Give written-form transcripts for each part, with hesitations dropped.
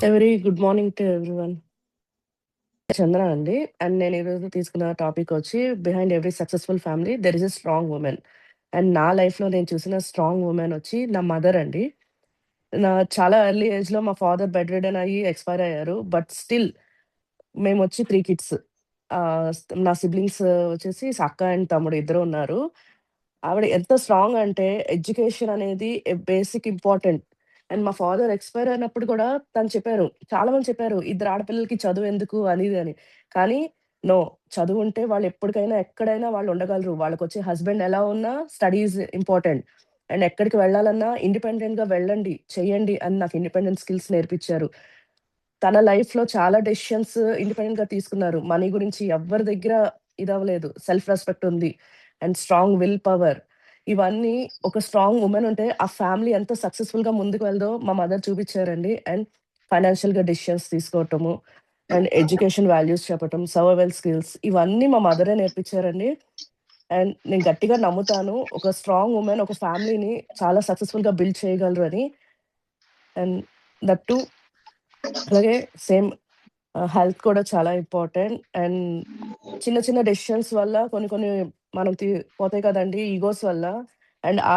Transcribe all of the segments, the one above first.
Very good morning to everyone. Chandra అండి. And నేను ఈరోజు తీసుకున్న టాపిక్ వచ్చి behind every successful family there is a strong women. And నా లైఫ్‌లో నేను చూసిన స్ట్రాంగ్ వుమెన్ వచ్చి నా మదర్ అండి. చాలా ఎర్లీ ఏజ్‌లో మా ఫాదర్ బెడ్ రిడెన్ అయ్యి ఎక్స్‌పైర్ అయ్యారు. బట్ స్టిల్ మేమొచ్చి 3 కిడ్స్. నా సిబ్లింగ్స్ వచ్చేసి అక్క అండ్ తమ్ముడు ఇద్దరు ఉన్నారు. ఆవిడ ఎంత స్ట్రాంగ్ అంటే ఎడ్యుకేషన్ అనేది బేసిక్ ఇంపార్టెంట్. అండ్ మా ఫాదర్ ఎక్స్‌పైర్ అయినప్పుడు కూడా తను చెప్పారు. చాలా మంది చెప్పారు, "ఇద్దరు ఆడపిల్లలకి చదువెందుకు?" అది ఇది అని. కానీ నో, చదువుంటే వాళ్ళు ఎప్పటికైనా, ఎక్కడైనా వాళ్ళు ఉండగలరు. వాళ్ళకొచ్చే హస్బెండ్ ఎలా ఉన్నా స్టడీస్ ఇంపార్టెంట్. అండ్ ఎక్కడికి వెళ్ళాలన్నా ఇండిపెండెంట్‌గా వెళ్ళండి, చెయ్యండి అని నాకు ఇండిపెండెంట్ స్కిల్స్ నేర్పించారు. తన లైఫ్‌లో చాలా డెసిషన్స్ ఇండిపెండెంట్‌గా తీసుకున్నారు. మనీ గురించి ఎవ్వరి దగ్గర ఇదవ్వలేదు. సెల్ఫ్ రెస్పెక్ట్ ఉంది. And strong will power. ఇవన్నీ ఒక స్ట్రాంగ్ వుమన్ ఉంటే ఆ ఫ్యామిలీ ఎంత సక్సెస్‌ఫుల్‌గా ముందుకు వెళ్దో మా మదర్ చూపిచ్చారండి. అండ్ ఫైనాన్షియల్‌గా డెసిషన్స్ తీసుకోవటము, అండ్ ఎడ్యుకేషన్ వాల్యూస్ చెప్పటం, సర్వైవల్ స్కిల్స్ ఇవన్నీ మా మదరే నేర్పించారండి. అండ్ నేను గట్టిగా నమ్ముతాను. ఒక స్ట్రాంగ్ వుమెన్ ఒక ఫ్యామిలీని చాలా సక్సెస్‌ఫుల్‌గా బిల్డ్ చేయగలరు అని. అండ్ దట్ టూ అలాగే సేమ్ హెల్త్ కూడా చాలా ఇంపార్టెంట్. అండ్ చిన్న చిన్న డెసిషన్స్ వల్ల కొన్ని కొన్ని మనం పోతాయి కదండీ! ఈగోస్ వల్ల. అండ్ ఆ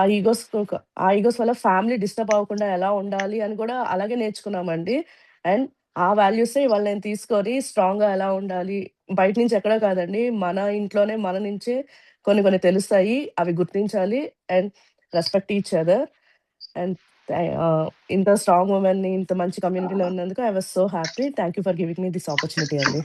ఈగోస్ వల్ల ఫ్యామిలీ డిస్టర్బ్ అవ్వకుండా ఎలా ఉండాలి అని కూడా అలాగే నేర్చుకున్నామండి. అండ్ ఆ వాల్యూసే ఇవాళ నేను తీసుకొని స్ట్రాంగ్‌గా ఎలా ఉండాలి, బయట నుంచి ఎక్కడో కాదండి. మన ఇంట్లోనే మన నుంచే కొన్ని కొన్ని తెలుస్తాయి. అవి గుర్తించాలి. And respect each other. And ఇంత స్ట్రాంగ్ వుమెన్‌ని ఇంత మంచి కమ్యూనిటీలో ఉన్నందుకు I was so happy. Thank you for giving me this opportunity అండి.